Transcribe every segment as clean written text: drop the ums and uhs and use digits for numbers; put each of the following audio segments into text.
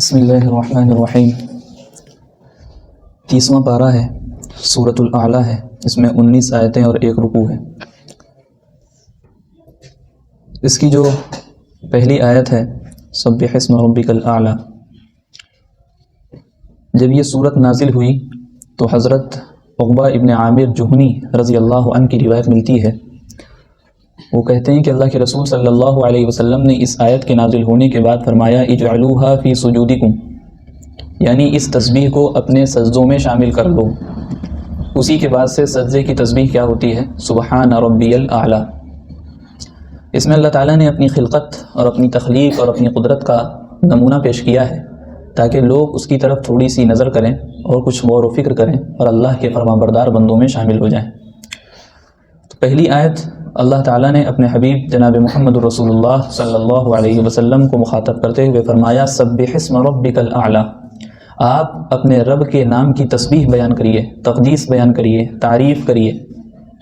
بسم اللہ الرحمن الرحیم 30واں پارہ ہے، سورۃ الاعلیٰ ہے، اس میں 19 آیتیں اور 1 رکوع ہے۔ اس کی جو پہلی آیت ہے سبح اسم ربک الاعلیٰ، جب یہ سورت نازل ہوئی تو حضرت عقبہ ابن عامر جہنی رضی اللہ عنہ کی روایت ملتی ہے، وہ کہتے ہیں کہ اللہ کے رسول صلی اللہ علیہ وسلم نے اس آیت کے نازل ہونے کے بعد فرمایا اجعلوها فی سجودکم، یعنی اس تسبیح کو اپنے سجدوں میں شامل کر لو۔ اسی کے بعد سے سجدے کی تسبیح کیا ہوتی ہے؟ سبحان ربی الاعلیٰ۔ اس میں اللہ تعالیٰ نے اپنی خلقت اور اپنی تخلیق اور اپنی قدرت کا نمونہ پیش کیا ہے تاکہ لوگ اس کی طرف تھوڑی سی نظر کریں اور کچھ غور و فکر کریں اور اللہ کے فرمانبردار بندوں میں شامل ہو جائیں۔ تو پہلی آیت اللہ تعالیٰ نے اپنے حبیب جناب محمد رسول اللہ صلی اللہ علیہ وسلم کو مخاطب کرتے ہوئے فرمایا سبح اسم ربک الاعلیٰ، آپ اپنے رب کے نام کی تسبیح بیان کریے، تقدیس بیان کریے، تعریف کریے۔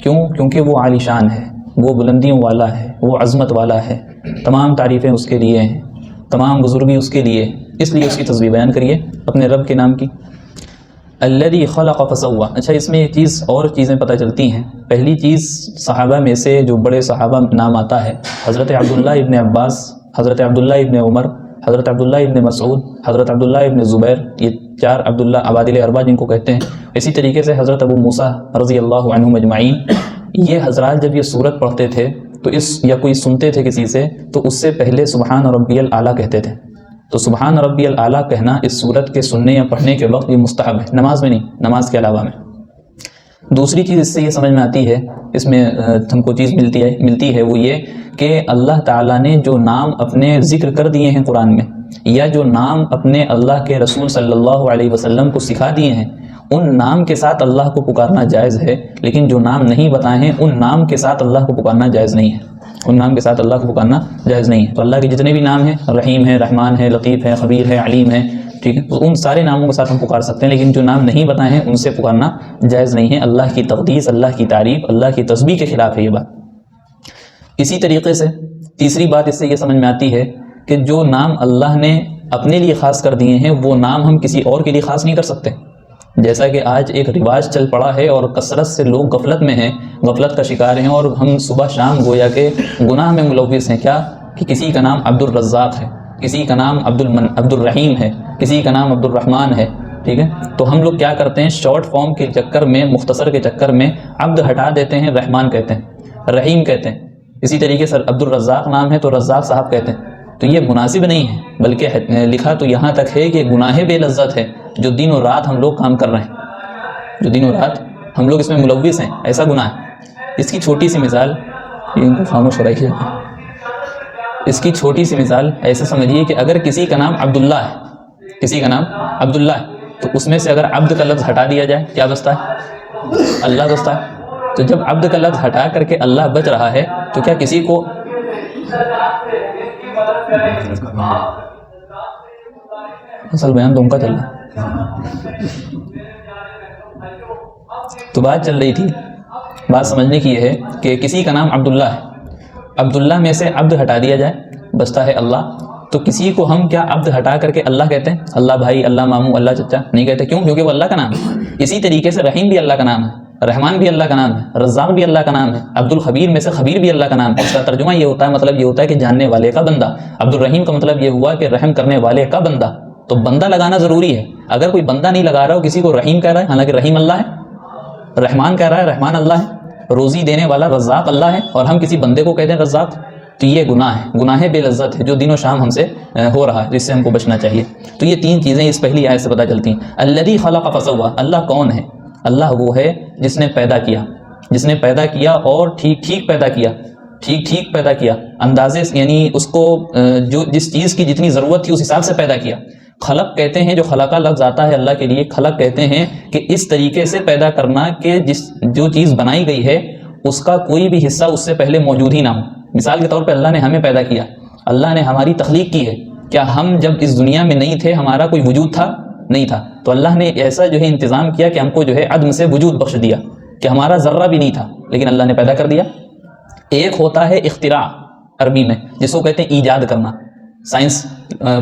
کیوں؟ کیونکہ وہ عالی شان ہے، وہ بلندیوں والا ہے، وہ عظمت والا ہے، تمام تعریفیں اس کے لیے ہیں، تمام بزرگی اس کے لیے، اس لیے اس کی تسبیح بیان کریے اپنے رب کے نام کی۔ الذی خلق فسوی۔ اچھا، اس میں ایک چیز اور چیزیں پتہ چلتی ہیں۔ پہلی چیز، صحابہ میں سے جو بڑے صحابہ نام آتا ہے، حضرت عبداللہ ابن عباس، حضرت عبداللہ ابن عمر، حضرت عبداللہ ابن مسعود، حضرت عبداللہ ابن زبیر، یہ 4 عبداللہ عبادل اربع جن کو کہتے ہیں۔ اسی طریقے سے حضرت ابو موسیٰ رضی اللہ عنہم اجمعین، یہ حضرات جب یہ سورت پڑھتے تھے تو یا کوئی سنتے تھے کسی سے تو اس سے پہلے سبحان ربی الاعلیٰ کہتے تھے۔ تو سبحان ربی الاعلیٰ کہنا اس سورت کے سننے یا پڑھنے کے وقت یہ مستحب ہے، نماز میں نہیں، نماز کے علاوہ میں۔ دوسری چیز اس سے یہ سمجھ میں آتی ہے، اس میں ہم کو چیز ملتی ہے وہ یہ کہ اللہ تعالیٰ نے جو نام اپنے ذکر کر دیے ہیں قرآن میں، یا جو نام اپنے اللہ کے رسول صلی اللہ علیہ وسلم کو سکھا دیے ہیں، ان نام کے ساتھ اللہ کو پکارنا جائز ہے، لیکن جو نام نہیں بتائے ہیں ان نام کے ساتھ اللہ کو پکارنا جائز نہیں ہے، ان نام کے ساتھ اللہ کو پکارنا جائز نہیں ہے۔ تو اللہ کے جتنے بھی نام ہیں، رحیم ہے، رحمان ہے، لطیف ہے، خبیر ہے، علیم ہے، ٹھیک ہے، تو ان سارے ناموں کے ساتھ ہم پکار سکتے ہیں، لیکن جو نام نہیں بتائے ہیں ان سے پکارنا جائز نہیں ہے۔ اللہ کی تقدیس، اللہ کی تعریف، اللہ کی تسبیح کے خلاف ہے یہ بات۔ اسی طریقے سے تیسری بات اس سے یہ سمجھ میں آتی ہے کہ جو نام اللہ نے اپنے لیے خاص کر دیے ہیں وہ نام ہم کسی اور کے لیے خاص نہیں کر سکتے۔ جیسا کہ آج ایک رواج چل پڑا ہے اور کثرت سے لوگ غفلت میں ہیں، غفلت کا شکار ہیں، اور ہم صبح شام گویا کہ گناہ میں ملوث ہیں۔ کیا کہ کسی کا نام عبد الرزاق ہے، کسی کا نام عبد الرحیم ہے، کسی کا نام عبد الرحمن ہے، ٹھیک ہے، تو ہم لوگ کیا کرتے ہیں، شارٹ فارم کے چکر میں، مختصر کے چکر میں عبد ہٹا دیتے ہیں، رحمان کہتے ہیں، رحیم کہتے ہیں۔ اسی طریقے سے عبد الرزاق نام ہے تو رزاق صاحب کہتے ہیں۔ تو یہ مناسب نہیں ہے، بلکہ لکھا تو یہاں تک ہے کہ گناہ بے لذت ہے جو دن و رات ہم لوگ کام کر رہے ہیں، جو دن و رات ہم لوگ اس میں ملوث ہیں، ایسا گناہ ہے۔ اس کی چھوٹی سی مثال، ان کو خاموش ہو رہی ہے، اس کی چھوٹی سی مثال ایسے سمجھیے کہ اگر کسی کا نام عبداللہ ہے، کسی کا نام عبداللہ ہے، تو اس میں سے اگر عبد کا لفظ ہٹا دیا جائے کیا بچتا ہے؟ اللہ بچتا ہے۔ تو جب عبد کا لفظ ہٹا کر کے اللہ بچ رہا ہے تو کیا کسی کو اصل بیان تو ان کا چل رہا ہے، تو بات چل رہی تھی، بات سمجھنے کی یہ ہے کہ کسی کا نام عبداللہ ہے، عبداللہ میں سے عبد ہٹا دیا جائے بچتا ہے اللہ، تو کسی کو ہم کیا عبد ہٹا کر کے اللہ کہتے ہیں؟ اللہ بھائی، اللہ ماموں، اللہ چچا نہیں کہتے۔ کیوں؟ کیونکہ وہ اللہ کا نام ہے۔ اسی طریقے سے رحیم بھی اللہ کا نام ہے، رحمان بھی اللہ کا نام ہے، رزاق بھی اللہ کا نام ہے، عبد الخبیر میں سے خبیر بھی اللہ کا نام ہے۔ اس کا ترجمہ یہ ہوتا ہے، مطلب یہ ہوتا ہے کہ جاننے والے کا بندہ۔ عبد الرحیم کا مطلب یہ ہوا کہ رحم کرنے والے کا بندہ۔ تو بندہ لگانا ضروری ہے۔ اگر کوئی بندہ نہیں لگا رہا ہو، کسی کو رحیم کہہ رہا ہے، حالانکہ رحیم اللہ ہے، رحمان کہہ رہا ہے، رحمان اللہ ہے، روزی دینے والا رزاق اللہ ہے، اور ہم کسی بندے کو کہتے ہیں رزاق، تو یہ گناہ ہے، گناہ بے لذت ہے جو دن و شام ہم سے ہو رہا ہے، جس سے ہم کو بچنا چاہیے۔ تو یہ 3 چیزیں اس پہلی آیت سے پتہ چلتی ہیں۔ الذی خلق فسوی، اللہ کون ہے؟ اللہ وہ ہے جس نے پیدا کیا، جس نے پیدا کیا اور ٹھیک ٹھیک پیدا کیا، ٹھیک ٹھیک پیدا کیا، اندازے سے، یعنی اس کو جو جس چیز کی جتنی ضرورت تھی اس حساب سے پیدا کیا۔ خلق کہتے ہیں، جو خلقہ لفظ آتا ہے اللہ کے لیے، خلق کہتے ہیں کہ اس طریقے سے پیدا کرنا کہ جو چیز بنائی گئی ہے اس کا کوئی بھی حصہ اس سے پہلے موجود ہی نہ ہو۔ مثال کے طور پہ اللہ نے ہمیں پیدا کیا، اللہ نے ہماری تخلیق کی ہے۔ کیا ہم جب اس دنیا میں نہیں تھے ہمارا کوئی وجود تھا؟ نہیں تھا۔ تو اللہ نے ایسا جو ہے انتظام کیا کہ ہم کو جو ہے عدم سے وجود بخش دیا، کہ ہمارا ذرہ بھی نہیں تھا لیکن اللہ نے پیدا کر دیا۔ ایک ہوتا ہے اختراع عربی میں، جس کو کہتے ہیں ایجاد کرنا، سائنس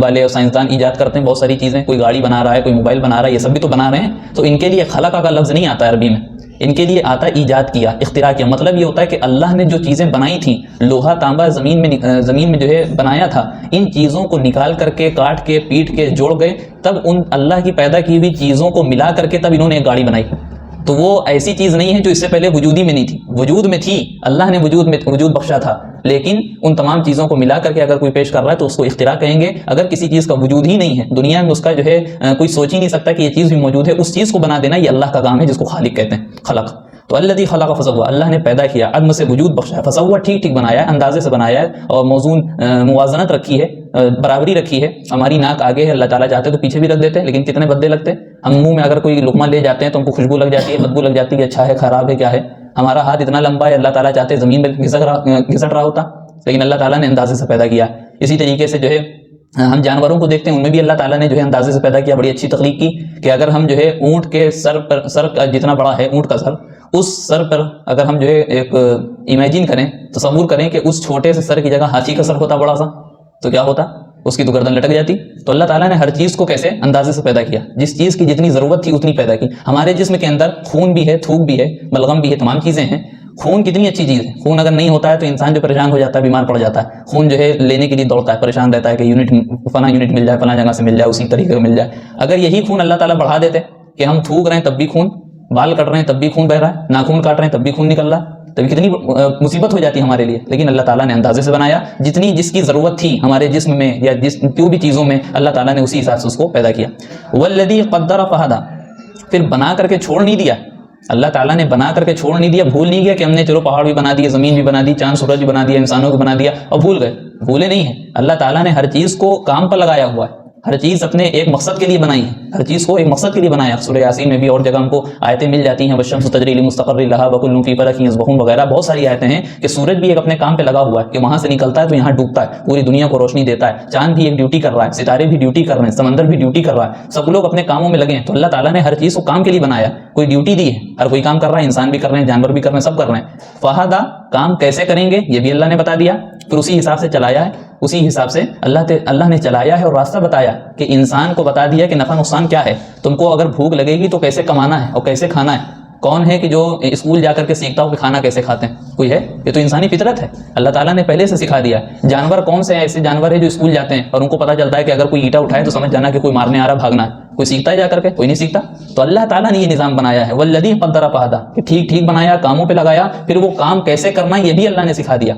والے اور سائنسدان ایجاد کرتے ہیں بہت ساری چیزیں، کوئی گاڑی بنا رہا ہے، کوئی موبائل بنا رہا ہے، یہ سب بھی تو بنا رہے ہیں، تو ان کے لیے خلق کا لفظ نہیں آتا ہے عربی میں، ان کے لیے آتا ہے ایجاد کیا، اختراع کیا۔ مطلب یہ ہوتا ہے کہ اللہ نے جو چیزیں بنائی تھیں، لوہا تانبا زمین میں جو ہے بنایا تھا، ان چیزوں کو نکال کر کے، کاٹ کے، پیٹ کے جوڑ گئے، تب ان اللہ کی پیدا کی ہوئی چیزوں کو ملا کر کے تب انہوں نے ایک گاڑی بنائی۔ تو وہ ایسی چیز نہیں ہے جو اس سے پہلے وجود ہی میں نہیں تھی، وجود میں تھی، اللہ نے وجود بخشا تھا، لیکن ان تمام چیزوں کو ملا کر کے اگر کوئی پیش کر رہا ہے تو اس کو اختراع کہیں گے۔ اگر کسی چیز کا وجود ہی نہیں ہے دنیا میں، اس کا جو ہے کوئی سوچ ہی نہیں سکتا کہ یہ چیز بھی موجود ہے، اس چیز کو بنا دینا یہ اللہ کا کام ہے، جس کو خالق کہتے ہیں، خلق۔ تو الذی خلق فسوى، اللہ نے پیدا کیا، عدم سے وجود بخشا ہے، فسوى ٹھیک ٹھیک بنایا ہے، اندازے سے بنایا ہے، اور موزون موازنت رکھی ہے، برابری رکھی ہے۔ ہماری ناک آگے ہے، اللہ تعالیٰ چاہتے تو پیچھے بھی رکھ دیتے ہیں، لیکن کتنے بدے لگتے ہیں۔ ہم منہ میں اگر کوئی لقمہ لے جاتے ہیں تو ہم کو خوشبو لگ جاتی ہے، بدبو لگ جاتی ہے، اچھا ہے، خراب ہے، کیا ہے۔ ہمارا ہاتھ اتنا لمبا ہے، اللہ تعالیٰ چاہتے زمین میں گھسٹ رہا ہوتا، لیکن اللہ تعالیٰ نے اندازے سے پیدا کیا۔ اسی طریقے سے جو ہے ہم جانوروں کو دیکھتے ہیں، ان میں بھی اللہ تعالیٰ نے جو ہے اندازے سے پیدا کیا، بڑی اچھی تخلیق کی، کہ اگر ہم جو ہے اونٹ کے سر کا جتنا بڑا ہے اونٹ کا سر، اس سر پر اگر ہم جو ہے ایک امیجن کریں، تصور کریں کہ اس چھوٹے سے سر کی جگہ ہاتھی کا سر ہوتا بڑا سا، تو کیا ہوتا؟ اس کی تو گردن لٹک جاتی۔ تو اللہ تعالیٰ نے ہر چیز کو کیسے اندازے سے پیدا کیا، جس چیز کی جتنی ضرورت تھی اتنی پیدا کی۔ ہمارے جسم کے اندر خون بھی ہے، تھوک بھی ہے، بلغم بھی ہے، تمام چیزیں ہیں۔ خون کتنی اچھی چیز ہے، خون اگر نہیں ہوتا ہے تو انسان جو پریشان ہو جاتا ہے، بیمار پڑ جاتا ہے۔ خون جو ہے لینے کے لیے دوڑتا ہے، پریشان رہتا ہے کہ فلاں یونٹ مل جائے، فلاں جگہ سے مل جائے، اسی طریقے کا مل جائے۔ اگر یہی خون اللہ تعالیٰ بڑھا دیتے کہ ہم تھوک رہے ہیں تب بھی خون، بال کٹ رہے ہیں تب بھی خون بہ رہا ہے، ناخون کاٹ رہے ہیں تب بھی خون نکل رہا ہے، تبھی کتنی مصیبت ہو جاتی ہے ہمارے لیے۔ لیکن اللہ تعالیٰ نے اندازے سے بنایا، جس کی ضرورت تھی ہمارے جسم میں یا جو بھی چیزوں میں، اللہ تعالیٰ نے اسی حساب سے اس کو پیدا کیا۔ والذی قدر فہدی، پھر بنا کر کے چھوڑ نہیں دیا، اللہ تعالیٰ نے بنا کر کے چھوڑ نہیں دیا، بھول نہیں گیا کہ ہم نے چلو پہاڑ بھی بنا دیے، زمین بھی بنا دی، چاند سورج بھی بنا دیا، انسانوں کو بنا دیا اور بھول گئے، بھولے نہیں ہیں۔ اللہ تعالیٰ نے ہر چیز کو کام پر لگایا ہوا ہے، ہر چیز اپنے ایک مقصد کے لیے بنائی ہے، ہر چیز کو ایک مقصد کے لیے بنایا۔ سورہ یاسین میں بھی اور جگہ ہم کو آیتیں مل جاتی ہیں، والشمس تجری لمستقر لہا وکل فی فلک یسبحون وغیرہ، بہت ساری آیتیں ہیں کہ سورج بھی ایک اپنے کام پہ لگا ہوا ہے، کہ وہاں سے نکلتا ہے تو یہاں ڈوبتا ہے، پوری دنیا کو روشنی دیتا ہے۔ چاند بھی ایک ڈیوٹی کر رہا ہے، ستارے بھی ڈیوٹی کر رہے ہیں، سمندر بھی ڈیوٹی کر رہا ہے، سب لوگ اپنے کاموں میں لگے ہیں۔ تو اللہ تعالیٰ نے ہر چیز کو کام کے لیے بنایا، کوئی ڈیوٹی دی ہے، ہر کوئی کام کر رہا ہے، انسان بھی کر رہے ہیں، جانور بھی کر رہے ہیں، سب کر رہے ہیں۔ فہدا، کام کیسے کریں گے یہ بھی اللہ نے بتا دیا، پھر اسی حساب سے چلایا ہے، اسی حساب سے اللہ نے چلایا ہے، اور راستہ بتایا کہ انسان کو بتا دیا کہ نفع نقصان کیا ہے، تم کو اگر بھوک لگے گی تو کیسے کمانا ہے اور کیسے کھانا ہے۔ کون ہے کہ جو اسکول جا کر کے سیکھتا ہو کہ کھانا کیسے کھاتے ہیں؟ کوئی ہے؟ یہ تو انسانی فطرت ہے، اللہ تعالیٰ نے پہلے سے سکھا دیا۔ جانور کون سے ایسے جانور ہیں جو اسکول جاتے ہیں اور ان کو پتہ چلتا ہے کہ اگر کوئی اینٹا اٹھائے تو سمجھ جانا کہ کوئی مارنے آ رہا، بھاگنا ہے؟ کوئی سیکھتا ہے جا کر کے؟ کوئی نہیں سیکھتا۔ تو اللہ تعالیٰ نے یہ نظام بنایا ہے، والذی قدر فہدی، کہ ٹھیک ٹھیک بنایا، کاموں پہ لگایا، پھر وہ کام کیسے کرنا ہے یہ بھی اللہ نے سکھا دیا۔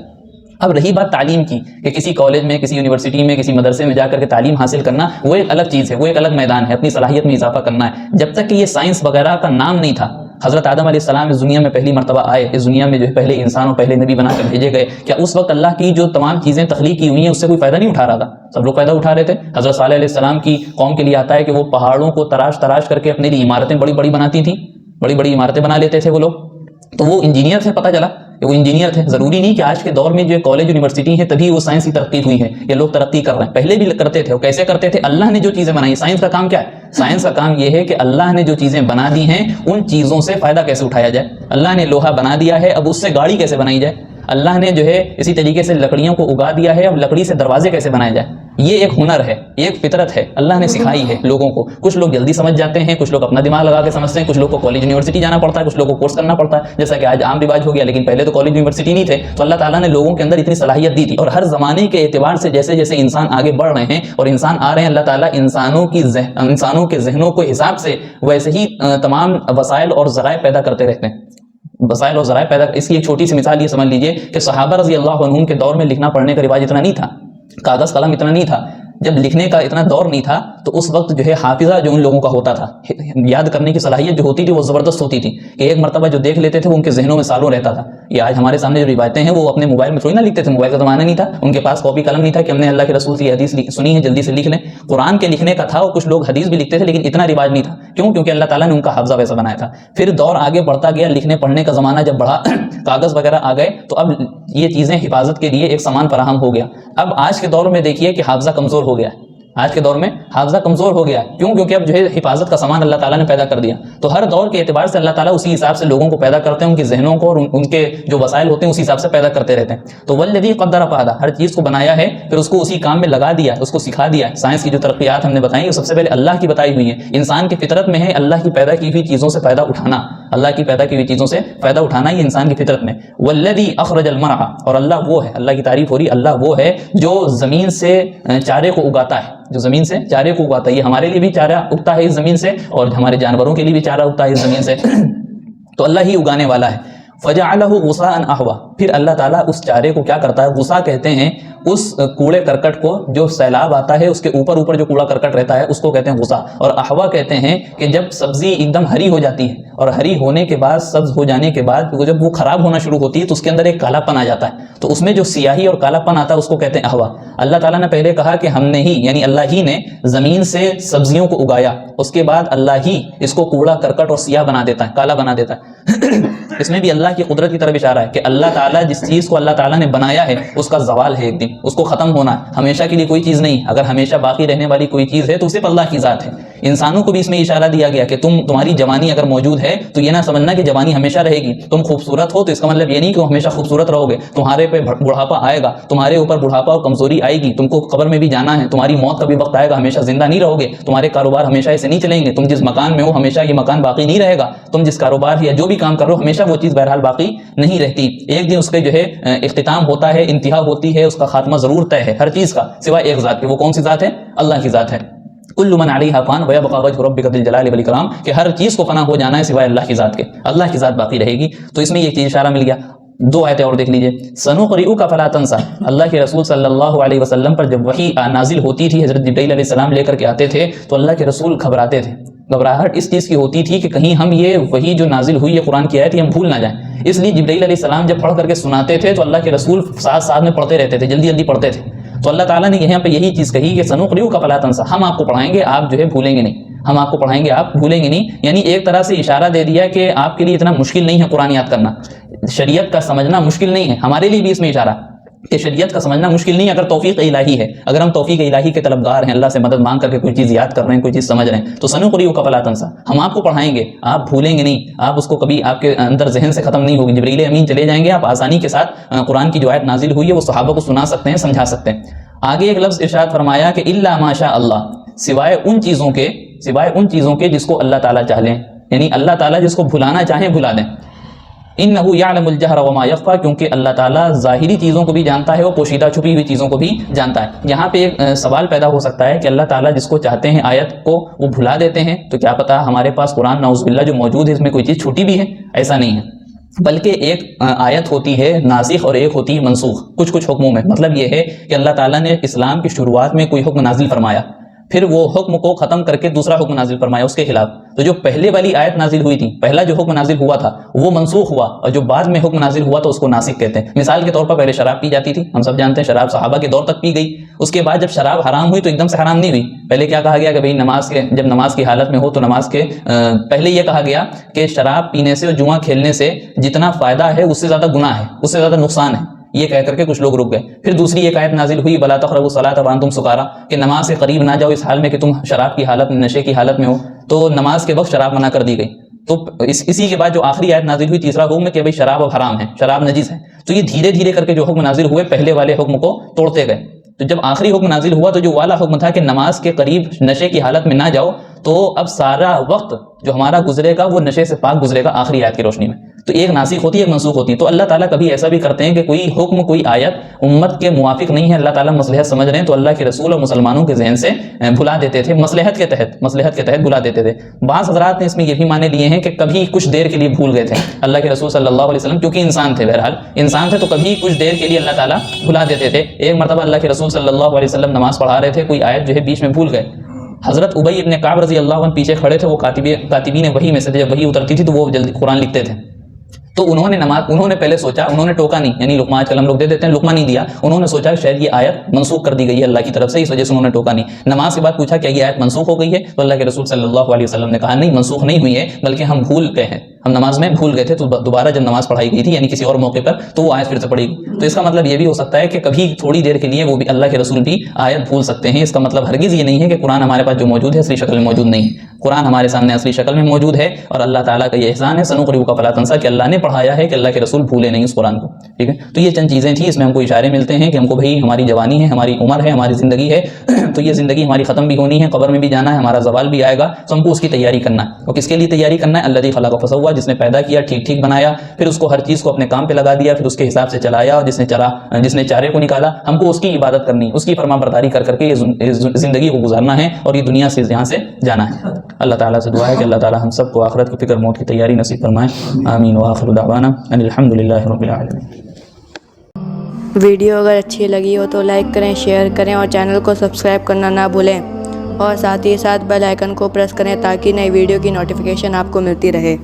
اب رہی بات تعلیم کی، کہ کسی کالج میں، کسی یونیورسٹی میں، کسی مدرسے میں جا کر کے تعلیم حاصل کرنا، وہ ایک الگ چیز ہے، وہ ایک الگ میدان ہے، اپنی صلاحیت میں اضافہ کرنا ہے۔ جب تک کہ یہ سائنس وغیرہ کا نام نہیں تھا، حضرت آدم علیہ السلام اس دنیا میں پہلی مرتبہ آئے، اس دنیا میں جو ہے پہلے انسان اور پہلے نبی بنا کر بھیجے گئے، کیا اس وقت اللہ کی جو تمام چیزیں تخلیق کی ہوئی ہیں اس سے کوئی فائدہ نہیں اٹھا رہا تھا؟ سب لوگ فائدہ اٹھا رہے تھے۔ حضرت صالح علیہ السلام کی قوم کے لیے آتا ہے کہ وہ پہاڑوں کو تراش کر کے اپنے لیے عمارتیں بڑی بڑی بناتی تھیں، بڑی بڑی عمارتیں بنا لیتے تھے وہ لوگ۔ تو وہ انجینئر تھے، پتہ چلا کہ وہ انجینئر تھے۔ ضروری نہیں کہ آج کے دور میں جو کالج یونیورسٹی ہے تبھی وہ سائنس کی ترقی ہوئی ہے، یہ لوگ ترقی کر رہے ہیں، پہلے بھی کرتے تھے۔ وہ کیسے کرتے تھے؟ اللہ نے جو چیزیں بنائی، سائنس کا کام کیا ہے؟ سائنس کا کام یہ ہے کہ اللہ نے جو چیزیں بنا دی ہیں ان چیزوں سے فائدہ کیسے اٹھایا جائے۔ اللہ نے لوہا بنا دیا ہے، اب اس سے گاڑی کیسے بنائی جائے۔ اللہ نے جو ہے اسی طریقے سے لکڑیوں کو اگا دیا ہے، اب لکڑی سے دروازے کیسے بنائے جائے۔ یہ ایک ہنر ہے، ایک فطرت ہے، اللہ نے سکھائی ہے لوگوں کو۔ کچھ لوگ جلدی سمجھ جاتے ہیں، کچھ لوگ اپنا دماغ لگا کے سمجھتے ہیں، کچھ لوگ کو کالج یونیورسٹی جانا پڑتا ہے، کچھ لوگ کو کورس کرنا پڑتا ہے، جیسا کہ آج عام رواج ہو گیا، لیکن پہلے تو کالج یونیورسٹی نہیں تھے۔ تو اللہ تعالیٰ نے لوگوں کے اندر اتنی صلاحیت دی تھی، اور ہر زمانے کے اعتبار سے جیسے جیسے انسان آگے بڑھ رہے ہیں اور انسان آ رہے ہیں، اللہ تعالیٰ انسانوں کے ذہنوں کے حساب سے ویسے ہی تمام وسائل اور ذرائع پیدا کرتے رہتے ہیں، وسائل اور ذرائع پیدا۔ اس کی ایک چھوٹی سی مثال یہ سمجھ لیجئے کہ صحابہ رضی اللہ عنہم کے دور میں لکھنا پڑھنے کا رواج اتنا نہیں تھا، کاغذ قلم اتنا نہیں تھا، جب لکھنے کا اتنا دور نہیں تھا تو اس وقت جو ہے حافظہ جو ان لوگوں کا ہوتا تھا، یاد کرنے کی صلاحیت جو ہوتی تھی وہ زبردست ہوتی تھی، کہ ایک مرتبہ جو دیکھ لیتے تھے وہ ان کے ذہنوں میں سالوں رہتا تھا۔ یہ آج ہمارے سامنے جو روایتیں ہیں وہ اپنے موبائل میں تھوڑی نہ لکھتے تھے، موبائل کا زمانہ نہیں تھا، ان کے پاس کاپی قلم نہیں تھا کہ ہم نے اللہ کے رسول سے یہ حدیث سنی ہے جلدی سے لکھ لیں۔ قرآن کے لکھنے کا تھا، اور کچھ لوگ حدیث بھی لکھتے تھے، لیکن اتنا رواج نہیں تھا۔ کیوں؟ کیونکہ اللہ تعالیٰ نے ان کا حافظہ ویسا بنایا تھا۔ پھر دور آگے بڑھتا گیا، لکھنے پڑھنے کا زمانہ جب بڑھا، کاغذ وغیرہ آ گئے، تو اب یہ چیزیں حفاظت کے لیے ایک سامان فراہم ہو گیا۔ اب آج کے دور میں دیکھیے کہ حافظہ کمزور ہو گیا ہے، آج کے دور میں حافظہ کمزور ہو گیا. کیوں؟ کیونکہ اب جو ہے حفاظت کا سامان اللہ تعالیٰ نے پیدا کر دیا. تو ہر دور کے اعتبار سے اللہ تعالیٰ اسی حساب سے لوگوں کو پیدا کرتے ہیں، ان کے ذہنوں کو اور ان کے جو وسائل ہوتے ہیں اسی حساب سے پیدا کرتے رہتے ہیں. تو والذی قدر فہدی، ہر چیز کو بنایا ہے پھر اس کو اسی کام میں لگا دیا، اس کو سکھا دیا. سائنس کی جو ترقیات ہم نے بتائی وہ سب سے پہلے اللہ کی بتائی ہوئی ہیں. انسان کی فطرت میں ہے اللہ کی پیدا کی ہوئی چیزوں سے فائدہ اٹھانا، اللہ کی پیدا کی ہوئی چیزوں سے فائدہ اٹھانا یہ انسان کی فطرت میں. والذی اخرج المرعى، اور اللہ وہ ہے، اللہ کی تعریف ہو رہی، اللہ وہ ہے جو زمین سے چارے کو اگاتا ہے، جو زمین سے چارے کو اگاتا ہے. یہ ہمارے لیے بھی چارہ اگتا ہے اس زمین سے اور ہمارے جانوروں کے لیے بھی چارہ اگتا ہے اس زمین سے. تو اللہ ہی اگانے والا ہے. فجعلہ غثاء احوا، پھر اللہ تعالیٰ اس چارے کو کیا کرتا ہے، غثا کہتے ہیں اس کوڑے کرکٹ کو جو سیلاب آتا ہے اس کے اوپر اوپر جو کوڑا کرکٹ رہتا ہے اس کو کہتے ہیں غثا. اور احوا کہتے ہیں کہ جب سبزی ایک دم ہری ہو جاتی ہے اور ہری ہونے کے بعد سبز ہو جانے کے بعد جب وہ خراب ہونا شروع ہوتی ہے تو اس کے اندر ایک کالا پن آ جاتا ہے، تو اس میں جو سیاہی اور کالا پن آتا ہے اس کو کہتے ہیں احوا. اللہ تعالیٰ نے پہلے کہا کہ ہم نے ہی یعنی اللہ ہی نے زمین سے سبزیوں کو اگایا، اس کے بعد اللہ ہی اس کو کوڑا کرکٹ اور سیاہ بنا دیتا ہے، کالا بنا دیتا ہے. اس میں بھی اللہ کی قدرت کی طرف اشارہ ہے کہ اللہ تعالیٰ جس چیز کو اللہ تعالیٰ نے بنایا ہے اس کا زوال ہے، ایک دن اس کو ختم ہونا ہے، ہمیشہ کے لیے کوئی چیز نہیں. اگر ہمیشہ باقی رہنے والی کوئی چیز ہے تو صرف اللہ کی ذات ہے. انسانوں کو بھی اس میں اشارہ دیا گیا کہ تمہاری جوانی اگر موجود ہے تو یہ نہ سمجھنا کہ جوانی ہمیشہ رہے گی. تم خوبصورت ہو تو اس کا مطلب یہ نہیں کہ تم ہمیشہ خوبصورت رہو گے. تمہارے پہ بڑھاپا آئے گا، تمہارے اوپر بڑھاپا اور کمزوری آئے گی، تم کو قبر میں بھی جانا ہے، تمہاری موت کا بھی وقت آئے گا، ہمیشہ زندہ نہیں رہو گے، تمہارے کاروبار ہمیشہ ایسے نہیں چلیں گے، تم جس مکان میں ہو ہمیشہ یہ مکان باقی نہیں رہے گا، تم جس کاروبار یا جو بھی کام کر رہے ہو ہمیشہ وہ چیز بہرحال باقی نہیں رہتی. ایک دن اس کے جو ہے اختتام ہوتا ہے، انتہا ہوتی ہے، اس کا خاتمہ ضرور طے ہے ہر چیز کا سوائے ایک ذات کے. وہ کون سی ذات ہے؟ اللہ کی ذات ہے. کل من علیہا فان ویبقى وجہ ربک ذی الجلال والاکرام، کہ ہر چیز کو فنا ہو جانا ہے سوائے اللہ کی ذات کے، اللہ کی ذات باقی رہے گی. تو اس میں یہ چیز اشارہ مل گیا. دو آیتیں اور دیکھ لیجئے. سنقرئک فلا تنسى، اللہ کے رسول صلی اللہ علیہ وسلم پر جب وحی نازل ہوتی تھی، حضرت جبرائیل علیہ السلام لے کر کے آتے تھے تو اللہ کے رسول گھبراتے تھے. گھبراہٹ اس چیز کی ہوتی تھی کہ کہیں ہم یہ وحی جو نازل ہوئی ہے قرآن کی آیت ہم بھول نہ جائیں. اس لیے جبرائیل علیہ السلام جب پڑھ کر کے سناتے تھے تو اللہ کے رسول ساتھ ساتھ میں پڑھتے رہتے تھے، جلدی جلدی پڑھتے تھے. تو اللہ تعالیٰ نے یہاں پہ یہی چیز کہی کہ سنقرئک فلا تنسى، ہم آپ کو پڑھائیں گے، آپ جو ہے بھولیں گے نہیں، ہم آپ کو پڑھائیں گے، آپ بھولیں گے نہیں. یعنی ایک طرح سے اشارہ دے دیا کہ آپ کے لیے اتنا مشکل نہیں ہے قرآن یاد کرنا، شریعت کا سمجھنا مشکل نہیں ہے. ہمارے لیے بھی اس میں اشارہ کہ شریعت کا سمجھنا مشکل نہیں اگر توفیق الہی ہے، اگر ہم توفیق الہی کے طلبگار ہیں، اللہ سے مدد مانگ کر کے کوئی چیز یاد کر رہے ہیں، کوئی چیز سمجھ رہے ہیں، تو سنقرئک فلا تنسى، ہم آپ کو پڑھائیں گے، آپ بھولیں گے نہیں، آپ اس کو کبھی آپ کے اندر ذہن سے ختم نہیں ہوگی. جبرائیل امین چلے جائیں گے، آپ آسانی کے ساتھ قرآن کی جو آیت نازل ہوئی ہے وہ صحابہ کو سنا سکتے ہیں، سمجھا سکتے ہیں. آگے ایک لفظ ارشاد فرمایا کہ الا ما شاء اللہ، سوائے ان چیزوں کے جس کو اللہ تعالیٰ چاہ لیں، یعنی اللہ تعالیٰ جس کو بھلانا چاہیں بھلا دیں. انه يعلم الجهر وما يخفى، کیونکہ اللہ تعالیٰ ظاہری چیزوں کو بھی جانتا ہے اور پوشیدہ چھپی ہوئی چیزوں کو بھی جانتا ہے. یہاں پہ ایک سوال پیدا ہو سکتا ہے کہ اللہ تعالیٰ جس کو چاہتے ہیں آیت کو وہ بھلا دیتے ہیں، تو کیا پتہ ہمارے پاس قرآن نعوذ باللہ جو موجود ہے اس میں کوئی چیز چھوٹی بھی ہے؟ ایسا نہیں ہے، بلکہ ایک آیت ہوتی ہے ناسخ اور ایک ہوتی ہے منسوخ کچھ حکموں میں. مطلب یہ ہے کہ اللہ تعالیٰ نے اسلام کی شروعات میں کوئی حکم نازل فرمایا، پھر وہ حکم کو ختم کر کے دوسرا حکم نازل فرمایا اس کے خلاف. تو جو پہلے والی آیت نازل ہوئی تھی، پہلا جو حکم نازل ہوا تھا وہ منسوخ ہوا، اور جو بعد میں حکم نازل ہوا تو اس کو ناسخ کہتے ہیں. مثال کے طور پر پہلے شراب پی جاتی تھی، ہم سب جانتے ہیں شراب صحابہ کے دور تک پی گئی. اس کے بعد جب شراب حرام ہوئی تو ایک دم سے حرام نہیں ہوئی. پہلے کیا کہا گیا کہ بھئی جب نماز کی حالت میں ہو تو نماز کے پہلے یہ کہا گیا کہ شراب پینے سے اور جوا کھیلنے سے جتنا فائدہ ہے اس سے زیادہ گناہ ہے، اس سے زیادہ نقصان ہے. یہ کہہ کر کے کچھ لوگ رک گئے. پھر دوسری ایک آیت نازل ہوئی بلا تقربوا الصلاۃ وانتم سکارا، کہ نماز سے قریب نہ جاؤ اس حال میں کہ تم شراب کی حالت میں، نشے کی حالت میں ہو. تو نماز کے وقت شراب منع کر دی گئی. تو اسی کے بعد جو آخری آیت نازل ہوئی تیسرا حکم ہے کہ بھئی شراب اب حرام ہے، شراب نجس ہے. تو یہ دھیرے دھیرے کر کے جو حکم نازل ہوئے پہلے والے حکم کو توڑتے گئے. تو جب آخری حکم نازل ہوا تو جو والا حکم تھا کہ نماز کے قریب نشے کی حالت میں نہ جاؤ، تو اب سارا وقت جو ہمارا گزرے گا وہ نشے سے پاک گزرے گا آخری آیت کی روشنی میں. تو ایک ناسخ ہوتی ہے، ایک منسوخ ہوتی ہے. تو اللہ تعالیٰ کبھی ایسا بھی کرتے ہیں کہ کوئی حکم کوئی آیت امت کے موافق نہیں ہے، اللہ تعالیٰ مصلحت سمجھ رہے ہیں تو اللہ کے رسول اور مسلمانوں کے ذہن سے بھلا دیتے تھے، مصلحت کے تحت بھلا دیتے تھے. بعض حضرات نے اس میں یہ بھی معنی لیے ہیں کہ کبھی کچھ دیر کے لیے بھول گئے تھے اللہ کے رسول صلی اللہ علیہ وسلم، کیونکہ انسان تھے، بہرحال انسان تھے، تو کبھی کچھ دیر کے لیے اللہ تعالیٰ بھلا دیتے تھے. ایک مرتبہ اللہ کے رسول صلی اللہ علیہ وسلم نماز پڑھا رہے تھے، کوئی آیت جو ہے بیچ میں بھول گئے. حضرت ابی ابن کعب رضی اللہ عنہ پیچھے کھڑے تھے، وہ کاتبین وحی میں سے، جب وحی اترتی تھی تو وہ جلدی قرآن لکھتے تھے. تو انہوں نے پہلے سوچا، انہوں نے ٹوکا نہیں، یعنی لقمہ آج کل ہم لوگ دے دیتے ہیں، لقمہ نہیں دیا. انہوں نے سوچا شاید یہ آیت منسوخ کر دی گئی ہے اللہ کی طرف سے، اس وجہ سے انہوں نے ٹوکا نہیں. نماز کے بعد پوچھا کیا یہ آیت منسوخ ہو گئی ہے؟ تو اللہ کے رسول صلی اللہ علیہ وسلم نے کہا نہیں، منسوخ نہیں ہوئی ہے، بلکہ ہم بھول گئے ہیں. ہم نماز میں بھول گئے تھے تو دوبارہ جب نماز پڑھائی گئی تھی یعنی کسی اور موقع پر تو وہ آیت پھر سے پڑھی گئی. تو اس کا مطلب یہ بھی ہو سکتا ہے کہ کبھی تھوڑی دیر کے لیے وہ بھی اللہ کے رسول بھی آیت بھول سکتے ہیں. اس کا مطلب ہرگز یہ نہیں ہے کہ قرآن ہمارے پاس جو موجود ہے اصلی شکل میں موجود نہیں ہے. قرآن ہمارے سامنے اصلی شکل میں موجود ہے اور اللہ تعالیٰ کا یہ احسان ہے سنقرئک فلا تنسیٰ کہ اللہ نے پڑھایا ہے کہ اللہ کے رسول بھولے نہیں اس قرآن کو. ٹھیک ہے, تو یہ چند چیزیں تھیں, اس میں ہم کو اشارے ملتے ہیں کہ ہم کو بھائی ہماری جوانی ہے, ہماری عمر ہے, ہماری زندگی ہے, تو یہ زندگی ہماری ختم بھی ہونی ہے, قبر میں بھی جانا ہے, ہمارا زوال بھی آئے گا, تو ہم کو اس کی تیاری کرنا ہے. اور کس کے لیے تیاری کرنا ہے؟ الذی خلق فسویٰ, جس نے پیدا کیا, ٹھیک ٹھیک بنایا, پھر اس کو ہر چیز کو اپنے کام پہ لگا دیا, پھر اس کے حساب سے چلایا, اور جس نے چارے کو نکالا. ہم کو اس کی عبادت کرنی, اس کی فرما برداری کر کر کے یہ زندگی کو گزارنا ہے اور یہ دنیا سے یہاں سے جانا ہے. اللہ تعالیٰ سے دعا ہے کہ اللہ تعالیٰ ہم سب کو آخرت کی فکر, موت کی تیاری نصیب فرمائے. آمین. وآخر دعوانا ان الحمد للہ رب العالمین. ویڈیو اگر اچھی لگی ہو تو لائک کریں, شیئر کریں اور چینل کو سبسکرائب کرنا نہ بھولیں, اور ساتھ ہی ساتھ بیل آئیکن کو پریس کریں تاکہ نئی ویڈیو کی نوٹیفیکیشن آپ کو ملتی رہے.